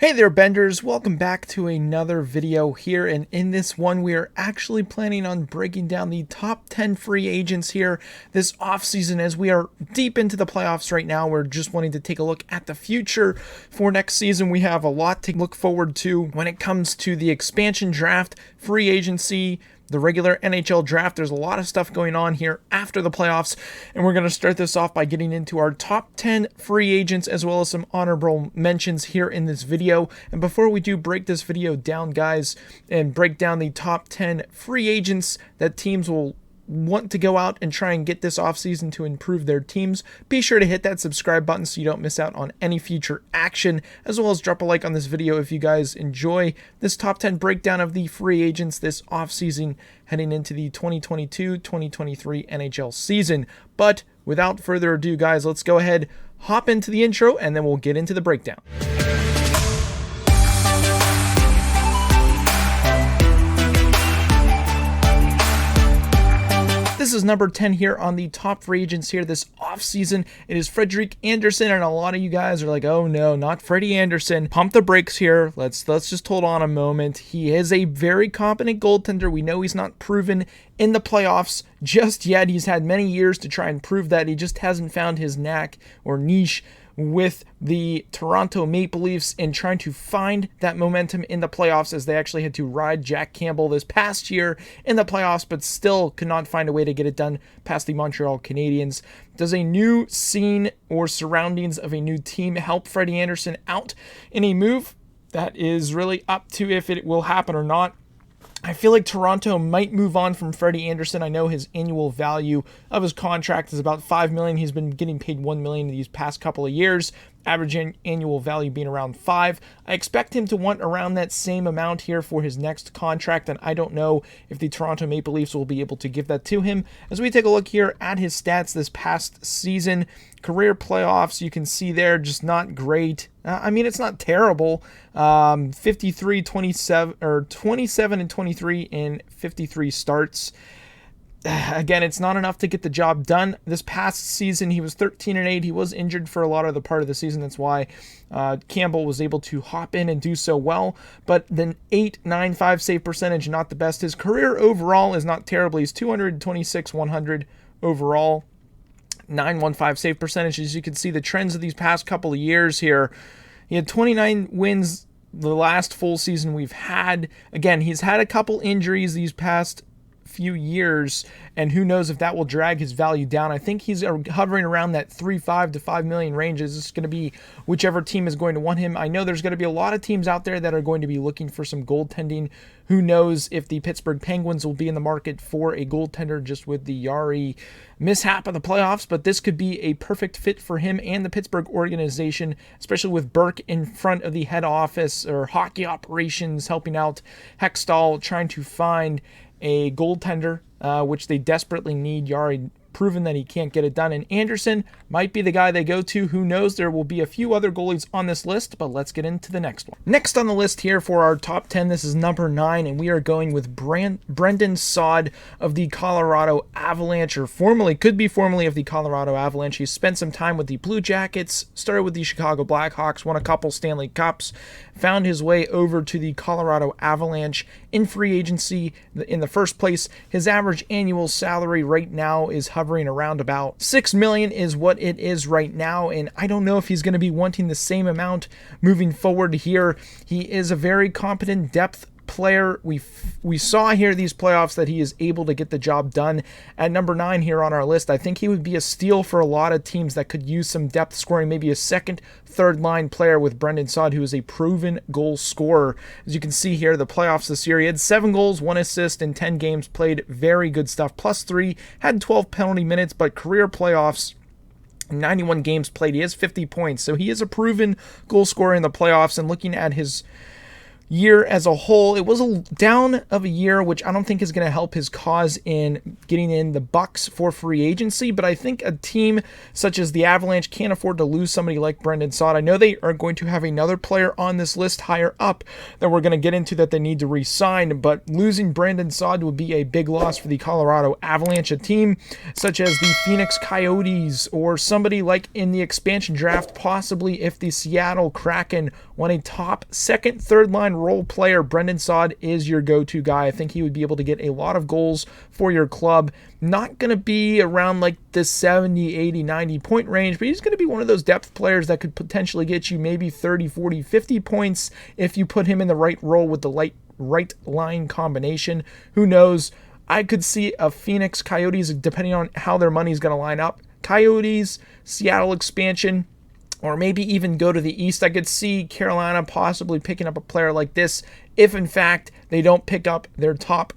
Hey there, Benders. Welcome back to another video here, and in this one we are actually planning on breaking down the top 10 free agents here this offseason. As we are deep into the playoffs right now, we're just wanting to take a look at the future for next season. We have a lot to look forward to when it comes to the expansion draft, free agency, the regular NHL draft. There's a lot of stuff going on here after the playoffs, and we're going to start this off by getting into our top 10 free agents as well as some honorable mentions here in this video. And before we do break this video down, guys, and break down the top 10 free agents that teams will want to go out and try and get this offseason to improve their teams, be sure to hit that subscribe button so you don't miss out on any future action, as well as drop a like on this video if you guys enjoy this top 10 breakdown of the free agents this offseason heading into the 2022-2023 NHL season. But without further ado, guys, let's go ahead, hop into the intro, and then we'll get into the breakdown. This is number 10 here on the top free agents here this offseason. It is Frederik Anderson, and a lot of you guys are like, oh no, not Freddie Anderson. Pump the brakes here. Let's just hold on a moment. He is a very competent goaltender. We know he's not proven in the playoffs just yet. He's had many years to try and prove that. He just hasn't found his knack or niche with the Toronto Maple Leafs in trying to find that momentum in the playoffs, as they actually had to ride Jack Campbell this past year in the playoffs, but still could not find a way to get it done past the Montreal Canadiens. Does a new scene or surroundings of a new team help Freddie Anderson out in a move? That is really up to if it will happen or not. I feel like Toronto might move on from Freddie Anderson. I know his annual value of his contract is about $5 million. He's been getting paid $1 million these past couple of years, average annual value being around $5 million. I expect him to want around that same amount here for his next contract, and I don't know if the Toronto Maple Leafs will be able to give that to him. As we take a look here at his stats this past season, career playoffs, you can see there, just not great. I mean, it's not terrible. 53, 27, or 27 and 23 in 53 starts. Again, it's not enough to get the job done. This past season, he was 13 and 8. He was injured for a lot of the part of the season. That's why Campbell was able to hop in and do so well. But the .895 save percentage, not the best. His career overall is not terrible. He's 226, 100 overall. .915 save percentage. As you can see, the trends of these past couple of years here, he had 29 wins the last full season we've had. Again, he's had a couple injuries these past few years, and who knows if that will drag his value down. I think he's hovering around that 3.5 to 5 million range. This is going to be whichever team is going to want him. I know there's going to be a lot of teams out there that are going to be looking for some goaltending. Who knows if the Pittsburgh Penguins will be in the market for a goaltender just with the Yari mishap of the playoffs, but this could be a perfect fit for him and the Pittsburgh organization, especially with Burke in front of the head office or hockey operations helping out Hextall trying to find a goaltender, which they desperately need. Yari proven that he can't get it done, and Anderson might be the guy they go to. Who knows? There will be a few other goalies on this list, but let's get into the next one. Next on the list here for our top 10, this is number 9, and we are going with Brendan Saad of the Colorado Avalanche, or could be formerly of the Colorado Avalanche. He spent some time with the Blue Jackets, started with the Chicago Blackhawks, won a couple Stanley Cups, found his way over to the Colorado Avalanche in free agency in the first place. His average annual salary right now is hovering around about $6 million is what it is right now, and I don't know if he's going to be wanting the same amount moving forward here. He is a very competent depth player. We saw here these playoffs that he is able to get the job done. At number 9 here on our list, I think he would be a steal for a lot of teams that could use some depth scoring, maybe a second, third line player with Brendan Saad, who is a proven goal scorer. As you can see here, the playoffs this year, he had 7 goals, 1 assist in 10 games played. Very good stuff. +3, had 12 penalty minutes, but career playoffs, 91 games played, he has 50 points. So he is a proven goal scorer in the playoffs, and looking at his year as a whole, it was a down of a year, which I don't think is going to help his cause in getting in the Bucks for free agency. But I think a team such as the Avalanche can't afford to lose somebody like Brandon Saad. I know they are going to have another player on this list higher up that we're going to get into that they need to re-sign, but losing Brandon Saad would be a big loss for the Colorado Avalanche. A team such as the Phoenix Coyotes or somebody like in the expansion draft, possibly if the Seattle Kraken want a top second, third line role player, Brandon Saad is your go-to guy. I think he would be able to get a lot of goals for your club. Not going to be around like the 70, 80, 90 point range, but he's going to be one of those depth players that could potentially get you maybe 30, 40, 50 points if you put him in the right role with the right line combination. Who knows? I could see a Phoenix Coyotes, depending on how their money's going to line up. Coyotes, Seattle expansion, or maybe even go to the East. I could see Carolina possibly picking up a player like this if, in fact, they don't pick up their top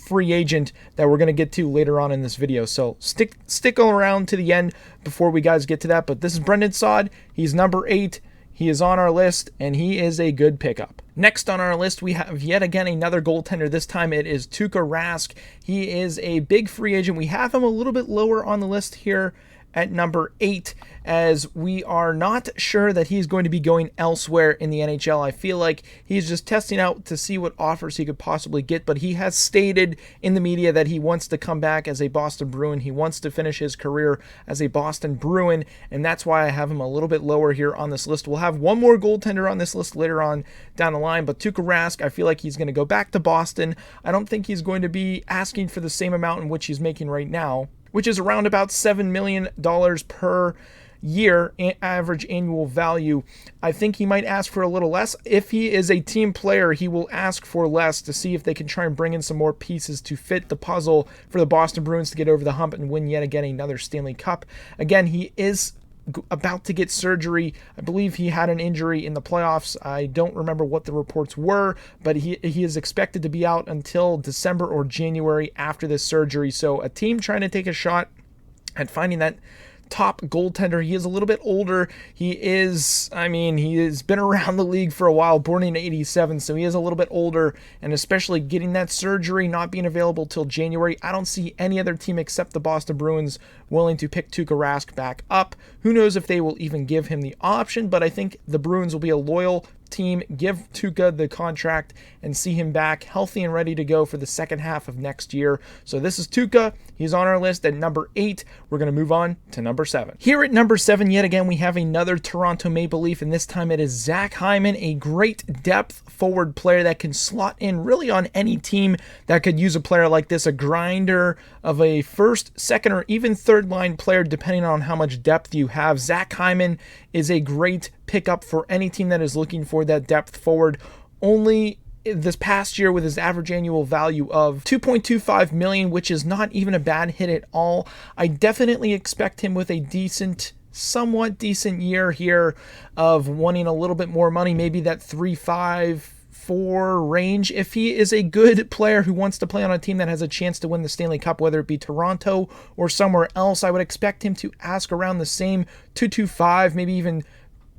free agent that we're going to get to later on in this video. So stick around to the end before we guys get to that. But this is Brandon Saad. He's number 8. He is on our list, and he is a good pickup. Next on our list, we have yet again another goaltender. This time it is Tuukka Rask. He is a big free agent. We have him a little bit lower on the list here at number 8, as we are not sure that he's going to be going elsewhere in the NHL. I feel like he's just testing out to see what offers he could possibly get, but he has stated in the media that he wants to come back as a Boston Bruin. He wants to finish his career as a Boston Bruin, and that's why I have him a little bit lower here on this list. We'll have one more goaltender on this list later on down the line, but Tuukka Rask, I feel like he's going to go back to Boston. I don't think he's going to be asking for the same amount in which he's making right now, which is around about $7 million per year average annual value. I think he might ask for a little less. If he is a team player, he will ask for less to see if they can try and bring in some more pieces to fit the puzzle for the Boston Bruins to get over the hump and win yet again another Stanley Cup. Again, he is about to get surgery. I believe he had an injury in the playoffs. I don't remember what the reports were, but he is expected to be out until December or January after this surgery. So a team trying to take a shot at finding that top goaltender. He is a little bit older. He has been around the league for a while, born in 87, so he is a little bit older, and especially getting that surgery, not being available till January, I don't see any other team except the Boston Bruins willing to pick Tuukka Rask back up. Who knows if they will even give him the option, but I think the Bruins will be a loyal team, give Tuukka the contract, and see him back healthy and ready to go for the second half of next year. So this is Tuukka. He's on our list at number 8. We're going to move on to number 7. Here at number 7, yet again, we have another Toronto Maple Leaf, and this time it is Zach Hyman, a great depth forward player that can slot in really on any team that could use a player like this, a grinder of a first, second, or even third line player, depending on how much depth you have. Zach Hyman is a great pickup for any team that is looking for that depth forward. Only this past year with his average annual value of $2.25 million, which is not even a bad hit at all. I definitely expect him with a somewhat decent year here of wanting a little bit more money, maybe that 3.5-4 range. If he is a good player who wants to play on a team that has a chance to win the Stanley Cup, whether it be Toronto or somewhere else, I would expect him to ask around the same 2.25, maybe even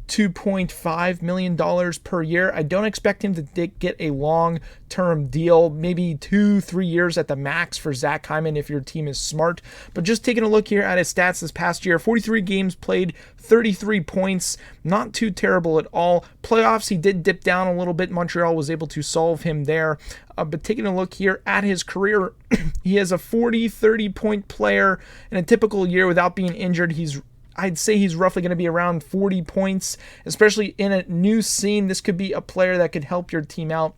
$2.5 million per year. I don't expect him to get a long-term deal, maybe 2-3 years at the max for Zach Hyman if your team is smart. But just taking a look here at his stats this past year, 43 games played, 33 points, not too terrible at all. Playoffs, he did dip down a little bit. Montreal was able to solve him there. But taking a look here at his career, he is a 40-30 point player in a typical year without being injured. I'd say he's roughly going to be around 40 points, especially in a new scene. This could be a player that could help your team out.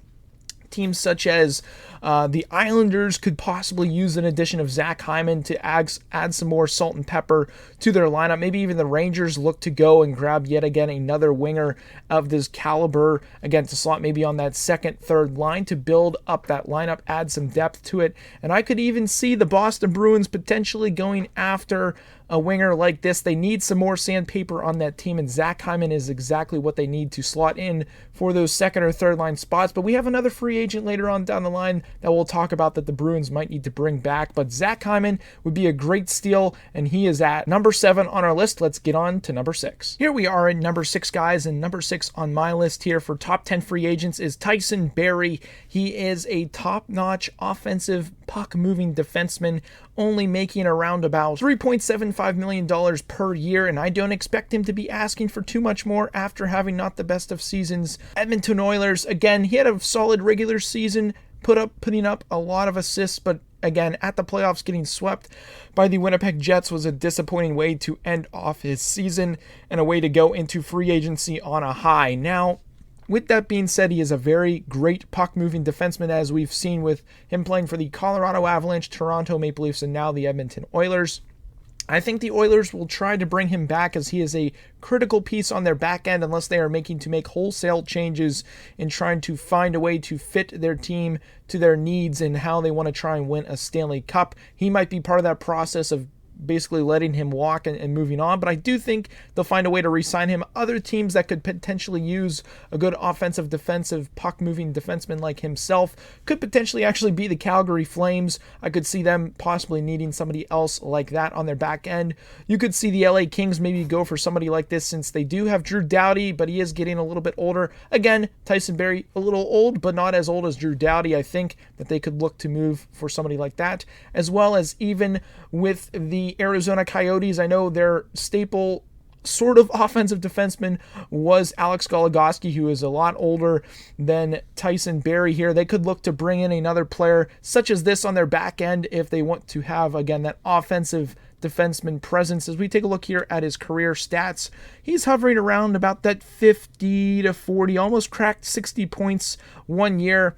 Teams such as the Islanders could possibly use an addition of Zach Hyman to add some more salt and pepper to their lineup. Maybe even the Rangers look to go and grab yet again another winger of this caliber, again, to slot maybe on that second, third line to build up that lineup, add some depth to it. And I could even see the Boston Bruins potentially going after a winger like this. They need some more sandpaper on that team, and Zach Hyman is exactly what they need to slot in for those second or third line spots. But we have another free agent later on down the line that we'll talk about that the Bruins might need to bring back. But Zach Hyman would be a great steal, and he is at number 7 on our list. Let's get on to number 6. Here we are at number 6, guys, and number 6 on my list here for top 10 free agents is Tyson Barrie. He is a top-notch offensive puck-moving defenseman, only making around about $3.75 million per year, and I don't expect him to be asking for too much more after having not the best of seasons. Edmonton Oilers, again, he had a solid regular season, putting up a lot of assists, but again, at the playoffs, getting swept by the Winnipeg Jets was a disappointing way to end off his season and a way to go into free agency on a high. Now, with that being said, he is a very great puck-moving defenseman, as we've seen with him playing for the Colorado Avalanche, Toronto Maple Leafs, and now the Edmonton Oilers. I think the Oilers will try to bring him back, as he is a critical piece on their back end, unless they are making to make wholesale changes in trying to find a way to fit their team to their needs and how they want to try and win a Stanley Cup. He might be part of that process of basically letting him walk and moving on, but I do think they'll find a way to re-sign him. Other teams that could potentially use a good offensive, defensive, puck-moving defenseman like himself could potentially actually be the Calgary Flames. I could see them possibly needing somebody else like that on their back end. You could see the LA Kings maybe go for somebody like this, since they do have Drew Doughty, but he is getting a little bit older. Again, Tyson Barrie, a little old, but not as old as Drew Doughty. I think that they could look to move for somebody like that, as well as even with the Arizona Coyotes. I know their staple sort of offensive defenseman was Alex Goligoski, who is a lot older than Tyson Barrie here. They could look to bring in another player such as this on their back end if they want to have, again, that offensive defenseman presence. As we take a look here at his career stats, he's hovering around about that 50 to 40, almost cracked 60 points one year.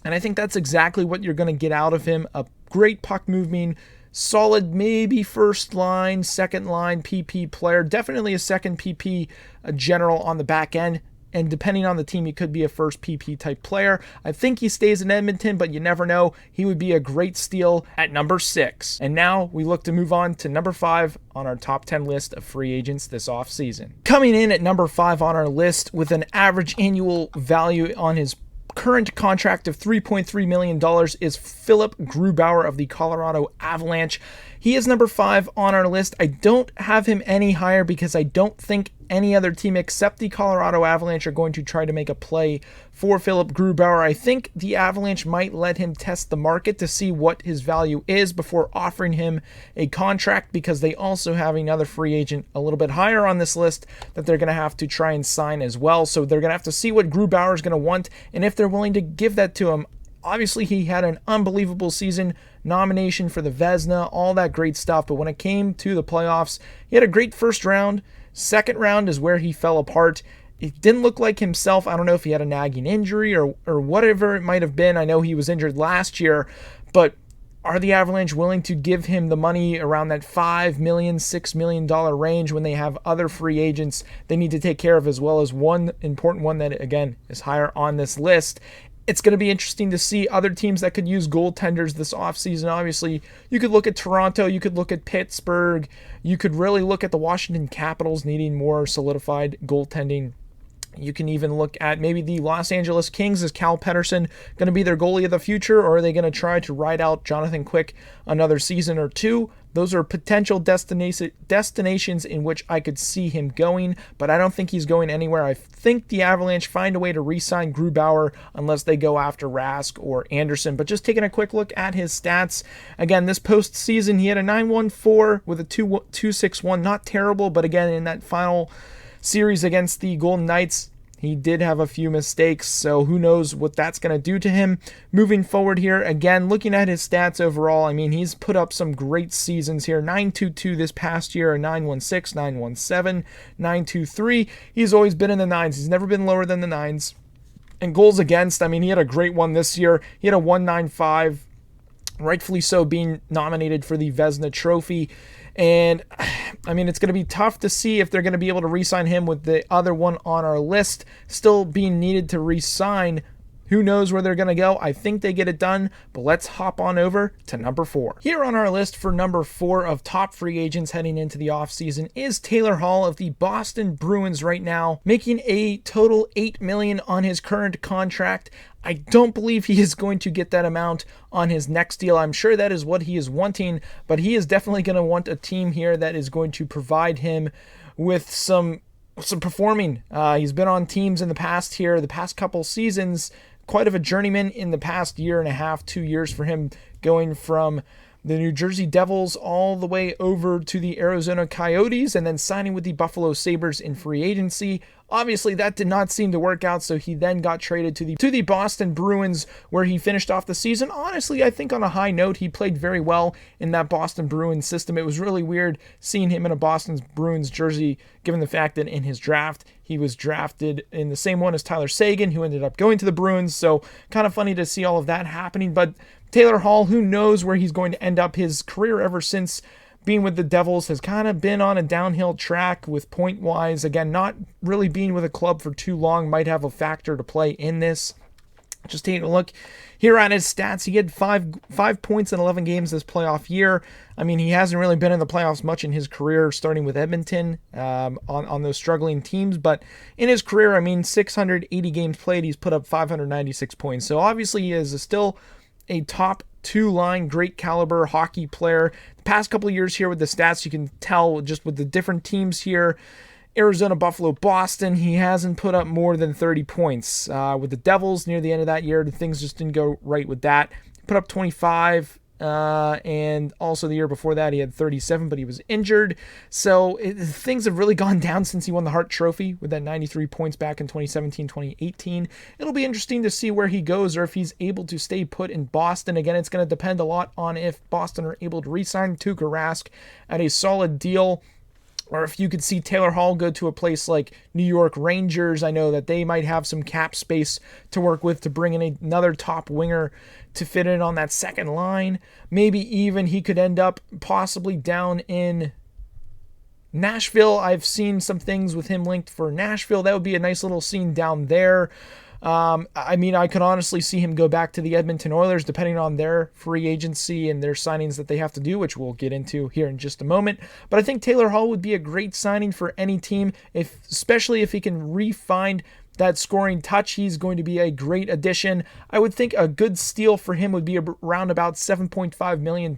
And I think that's exactly what you're going to get out of him. A great puck moving, solid, maybe first line, second line PP player. Definitely a second PP general on the back end. And depending on the team, he could be a first PP type player. I think he stays in Edmonton, but you never know. He would be a great steal at number 6. And now we look to move on to number 5 on our top 10 list of free agents this offseason. Coming in at number 5 on our list with an average annual value on his current contract of $3.3 million is Philipp Grubauer of the Colorado Avalanche. He is number 5 on our list. I don't have him any higher because I don't think any other team except the Colorado Avalanche are going to try to make a play for Philipp Grubauer. I think the Avalanche might let him test the market to see what his value is before offering him a contract, because they also have another free agent a little bit higher on this list that they're going to have to try and sign as well. So they're going to have to see what Grubauer is going to want and if they're willing to give that to him. Obviously, he had an unbelievable season, nomination for the Vezina, all that great stuff. But when it came to the playoffs, he had a great first round. Second round is where he fell apart. It didn't look like himself. I don't know if he had a nagging injury or whatever it might have been. I know he was injured last year, but are the Avalanche willing to give him the money around that $5 million, $6 million range when they have other free agents they need to take care of, as well as one important one that, again, is higher on this list? It's going to be interesting to see other teams that could use goaltenders this offseason. Obviously, you could look at Toronto, you could look at Pittsburgh, you could really look at the Washington Capitals needing more solidified goaltending. You can even look at maybe the Los Angeles Kings. Is Cal Peterson going to be their goalie of the future, or are they going to try to ride out Jonathan Quick another season or two? Those are potential destinations in which I could see him going, but I don't think he's going anywhere. I think the Avalanche find a way to re-sign Grubauer unless they go after Rask or Anderson. But just taking a quick look at his stats, again, this postseason, he had a 9.14 with a 2.61. Not terrible, but again, in that final series against the Golden Knights, he did have a few mistakes, so who knows what that's going to do to him moving forward here. Again, looking at his stats overall, I mean, he's put up some great seasons here. 9.22 this past year, a 9.16, 9.17, 9.23. He's always been in the 9s. He's never been lower than the 9s. And goals against, I mean, he had a great one this year. He had a 1.95, rightfully so, being nominated for the Vezina Trophy. And, I mean, it's going to be tough to see if they're going to be able to re-sign him with the other one on our list still being needed to re-sign. Who knows where they're going to go? I think they get it done, but let's hop on over to number 4. Here on our list for number 4 of top free agents heading into the offseason is Taylor Hall of the Boston Bruins right now, making a total $8 million on his current contract. I don't believe he is going to get that amount on his next deal. I'm sure that is what he is wanting, but he is definitely going to want a team here that is going to provide him with some performing. He's been on teams in the past here, the past couple seasons, quite of a journeyman in the past year and a half, 2 years for him, going from the New Jersey Devils all the way over to the Arizona Coyotes and then signing with the Buffalo Sabres in free agency. Obviously, that did not seem to work out, so he then got traded to the Boston Bruins, where he finished off the season. Honestly, I think on a high note, he played very well in that Boston Bruins system. It was really weird seeing him in a Boston Bruins jersey, given the fact that in his draft, he was drafted in the same one as Tyler Seguin, who ended up going to the Bruins, so kind of funny to see all of that happening. But Taylor Hall, who knows where he's going to end up. His career ever since being with the Devils has kind of been on a downhill track with point-wise. Again, not really being with a club for too long might have a factor to play in this. Just taking a look here at his stats, he had five points in 11 games this playoff year. I mean, he hasn't really been in the playoffs much in his career, starting with Edmonton on those struggling teams. But in his career, I mean, 680 games played, he's put up 596 points. So obviously he is still a top 2-line, great caliber hockey player. The past couple of years here with the stats, you can tell just with the different teams here, Arizona, Buffalo, Boston, he hasn't put up more than 30 points. With the Devils near the end of that year, things just didn't go right with that. He put up 25, and also the year before that, he had 37, but he was injured. So things have really gone down since he won the Hart Trophy with that 93 points back in 2017-2018. It'll be interesting to see where he goes or if he's able to stay put in Boston. Again, it's going to depend a lot on if Boston are able to re-sign Tuukka Rask at a solid deal, or if you could see Taylor Hall go to a place like New York Rangers. I know that they might have some cap space to work with to bring in another top winger to fit in on that second line. Maybe even he could end up possibly down in Nashville. I've seen some things with him linked for Nashville. That would be a nice little scene down there. I mean, I could honestly see him go back to the Edmonton Oilers, depending on their free agency and their signings that they have to do, which we'll get into here in just a moment. But I think Taylor Hall would be a great signing for any team, especially if he can re-find that scoring touch. He's going to be a great addition. I would think a good steal for him would be around about $7.5 million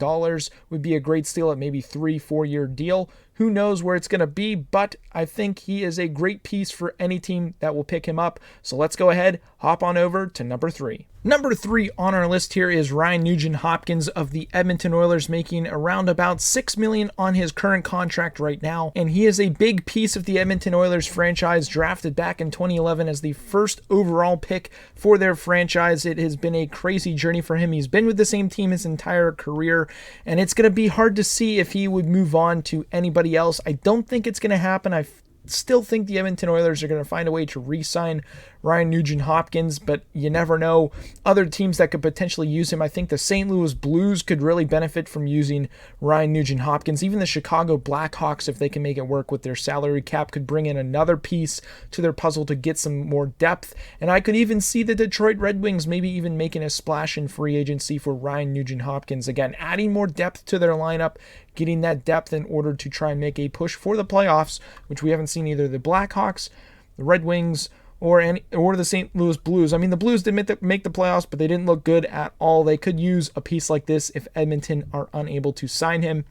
would be a great steal at maybe 3-4 year deal. Who knows where it's going to be, but I think he is a great piece for any team that will pick him up. So let's go ahead, hop on over to number 3. Number 3 on our list here is Ryan Nugent-Hopkins of the Edmonton Oilers, making around about $6 million on his current contract right now. And he is a big piece of the Edmonton Oilers franchise, drafted back in 2011 as the first overall pick for their franchise. It has been a crazy journey for him. He's been with the same team his entire career, and it's going to be hard to see if he would move on to anybody else. I don't think it's going to happen. I still think the Edmonton Oilers are going to find a way to re-sign Ryan Nugent-Hopkins, but you never know. Other teams that could potentially use him, I think the St. Louis Blues could really benefit from using Ryan Nugent-Hopkins. Even the Chicago Blackhawks, if they can make it work with their salary cap, could bring in another piece to their puzzle to get some more depth. And I could even see the Detroit Red Wings maybe even making a splash in free agency for Ryan Nugent-Hopkins. Again, adding more depth to their lineup, getting that depth in order to try and make a push for the playoffs, which we haven't seen either the Blackhawks, the Red Wings, or the St. Louis Blues. I mean, the Blues did make the playoffs, but they didn't look good at all. They could use a piece like this if Edmonton are unable to sign him.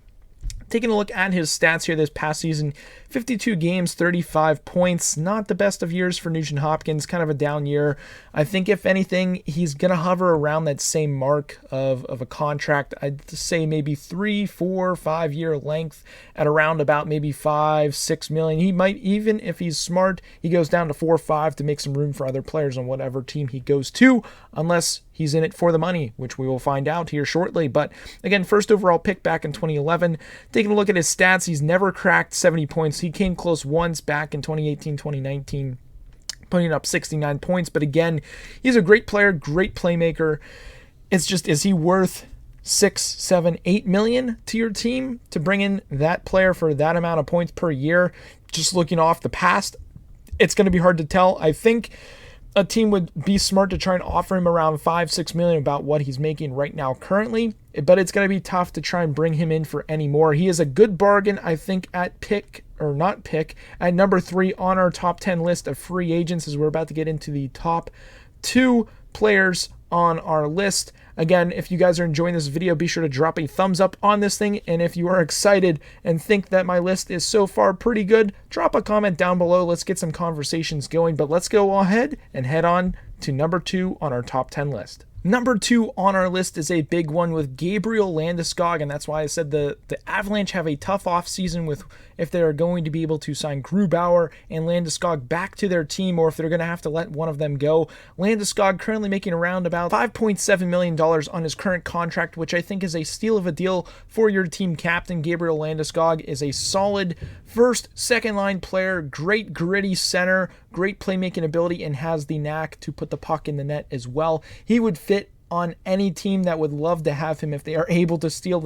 Taking a look at his stats here this past season, 52 games, 35 points. Not the best of years for Nugent-Hopkins, kind of a down year. I think if anything, he's going to hover around that same mark of a contract. I'd say maybe 3, 4, 5 year length at around about maybe 5, 6 million. He might, even if he's smart, he goes down to 4 or 5 to make some room for other players on whatever team he goes to, unless he's in it for the money, which we will find out here shortly. But again, first overall pick back in 2011. Taking a look at his stats, he's never cracked 70 points. He came close once back in 2018-2019, putting up 69 points. But again, he's a great player, great playmaker. It's just, is he worth 6, 7, 8 million to your team to bring in that player for that amount of points per year? Just looking off the past, it's going to be hard to tell. I think a team would be smart to try and offer him around $5-6 million, about what he's making right now currently, but it's going to be tough to try and bring him in for any more. He is a good bargain, I think, at number 3 on our top 10 list of free agents, as we're about to get into the top 2 players on our list. Again, if you guys are enjoying this video, be sure to drop a thumbs up on this thing. And if you are excited and think that my list is so far pretty good, drop a comment down below. Let's get some conversations going. But let's go ahead and head on to number 2 on our top 10 list. Number 2 on our list is a big one with Gabriel Landeskog, and that's why I said the Avalanche have a tough offseason with if they are going to be able to sign Grubauer and Landeskog back to their team, or if they're going to have to let one of them go. Landeskog currently making around about $5.7 million on his current contract, which I think is a steal of a deal for your team captain. Gabriel Landeskog is a solid first, second line player, great gritty center, great playmaking ability, and has the knack to put the puck in the net as well. He would fit on any team that would love to have him if they are able to steal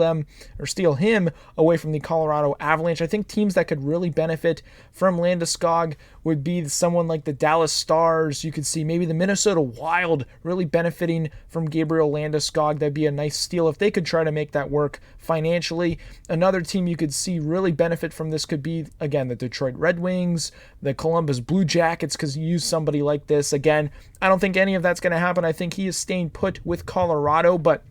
him away from the Colorado Avalanche. I think teams that could really benefit from Landeskog would be someone like the Dallas Stars. You could see maybe the Minnesota Wild really benefiting from Gabriel Landeskog. That'd be a nice steal if they could try to make that work financially. Another team you could see really benefit from this could be, again, the Detroit Red Wings, the Columbus Blue Jackets, because you use somebody like this. Again, I don't think any of that's going to happen. I think he is staying put with Colorado, but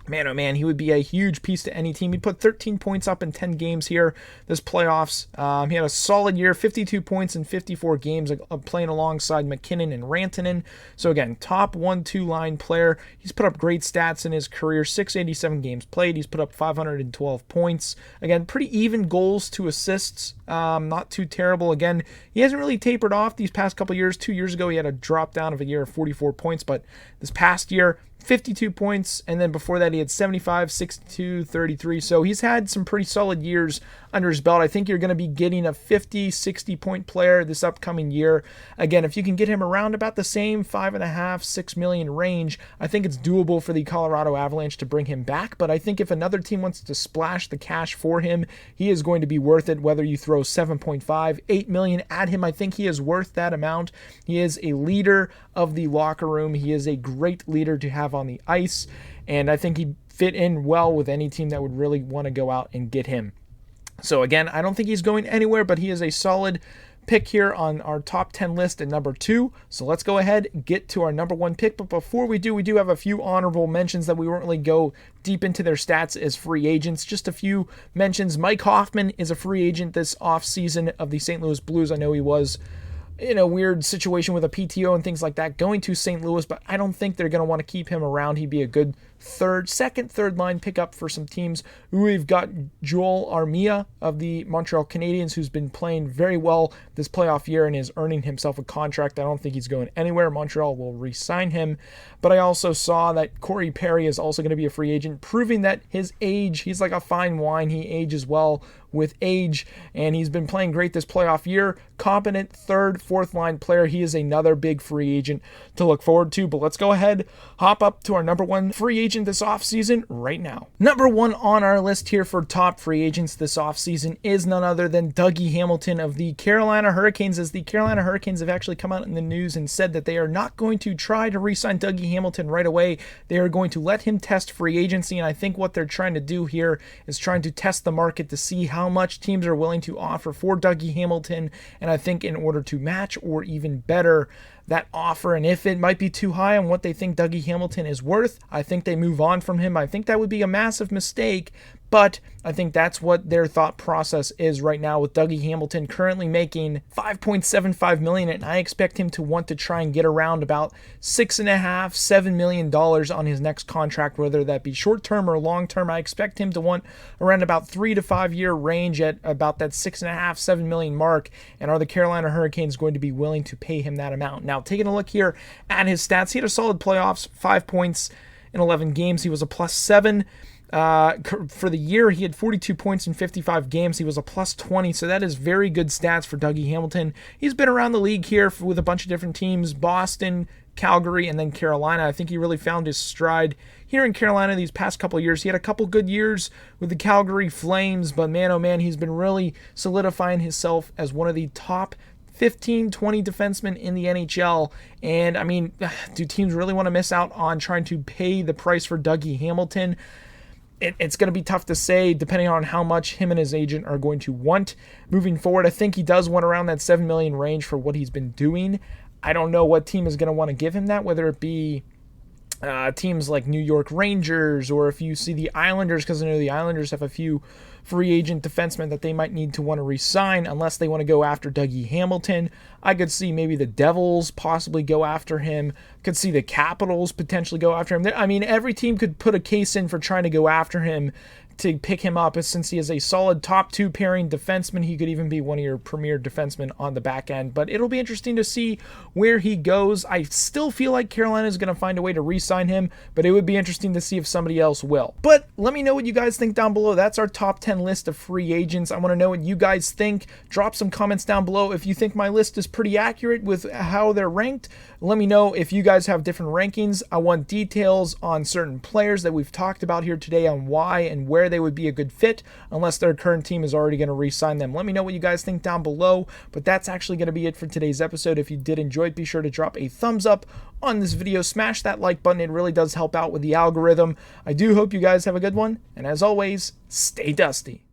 man, oh man, he would be a huge piece to any team. He put 13 points up in 10 games here this playoffs. He had a solid year, 52 points in 54 games, playing alongside McKinnon and Rantanen. So again, top 1-2 line player. He's put up great stats in his career, 687 games played. He's put up 512 points. Again, pretty even goals to assists. Not too terrible. Again, he hasn't really tapered off these past couple years. 2 years ago, he had a drop down of a year of 44 points, but this past year, 52 points, and then before that he had 75, 62, 33. So he's had some pretty solid years under his belt. I think you're going to be getting a 50, 60 point player this upcoming year. Again, if you can get him around about the same $5.5, $6 million range, I think it's doable for the Colorado Avalanche to bring him back. But I think if another team wants to splash the cash for him, he is going to be worth it. Whether you throw 7.5, $8 million at him, I think he is worth that amount. He is a leader of the locker room. He is a great leader to have on the ice, and I think he'd fit in well with any team that would really want to go out and get him. So again, I don't think he's going anywhere, but he is a solid pick here on our top 10 list at number 2. So let's go ahead and get to our number 1 pick. But before we do have a few honorable mentions that we won't really go deep into their stats as free agents. Just a few mentions. Mike Hoffman is a free agent this offseason of the St. Louis Blues. I know he was in a weird situation with a PTO and things like that going to St. Louis, but I don't think they're going to want to keep him around. He'd be a good third line pickup for some teams. We've got Joel Armia of the Montreal Canadiens, who's been playing very well this playoff year and is earning himself a contract. I don't think he's going anywhere. Montreal will re-sign him. But I also saw that Corey Perry is also going to be a free agent, proving that his age, he's like a fine wine. He ages well with age, and he's been playing great this playoff year. Competent third, fourth line player. He is another big free agent to look forward to. But let's go ahead, hop up to our number 1 free agent this offseason right now. Number 1 on our list here for top free agents this offseason is none other than Dougie Hamilton of the Carolina Hurricanes, as the Carolina Hurricanes have actually come out in the news and said that they are not going to try to re-sign Dougie Hamilton right away. They are going to let him test free agency, and I think what they're trying to do here is trying to test the market to see how much teams are willing to offer for Dougie Hamilton, and I think in order to match or even better that offer, and if it might be too high on what they think Dougie Hamilton is worth, I think they move on from him. I think that would be a massive mistake, but I think that's what their thought process is right now, with Dougie Hamilton currently making $5.75 million, and I expect him to want to try and get around about $6.5-7 million on his next contract, whether that be short-term or long-term. I expect him to want around about 3 to 5 year range at about that $6.5-7 million mark, and are the Carolina Hurricanes going to be willing to pay him that amount? Now, taking a look here at his stats, he had a solid playoffs, 5 points in 11 games. He was a +7. For the year, he had 42 points in 55 games. He was a +20, so that is very good stats for Dougie Hamilton. He's been around the league here with a bunch of different teams, Boston, Calgary, and then Carolina. I think he really found his stride here in Carolina these past couple of years. He had a couple good years with the Calgary Flames, but man, oh man, he's been really solidifying himself as one of the top 15, 20 defensemen in the NHL. And I mean, do teams really want to miss out on trying to pay the price for Dougie Hamilton? It's going to be tough to say depending on how much him and his agent are going to want moving forward. I think he does want around that $7 million range for what he's been doing. I don't know what team is going to want to give him that, whether it be teams like New York Rangers, or if you see the Islanders, because I know the Islanders have a few free agent defensemen that they might need to want to re-sign unless they want to go after Dougie Hamilton. I could see maybe the Devils possibly go after him. Could see the Capitals potentially go after him. I mean, every team could put a case in for trying to go after him to pick him up, since he is a solid top 2 pairing defenseman. He could even be one of your premier defensemen on the back end, but it'll be interesting to see where he goes. I still feel like Carolina is going to find a way to re-sign him, but it would be interesting to see if somebody else will. But let me know what you guys think down below. That's our top 10 list of free agents. I want to know what you guys think. Drop some comments down below if you think my list is pretty accurate with how they're ranked. Let me know if you guys have different rankings. I want details on certain players that we've talked about here today, on why and where they would be a good fit, unless their current team is already going to re-sign them. Let me know what you guys think down below, but that's actually going to be it for today's episode. If you did enjoy it, be sure to drop a thumbs up on this video. Smash that like button. It really does help out with the algorithm. I do hope you guys have a good one, and as always, stay dusty.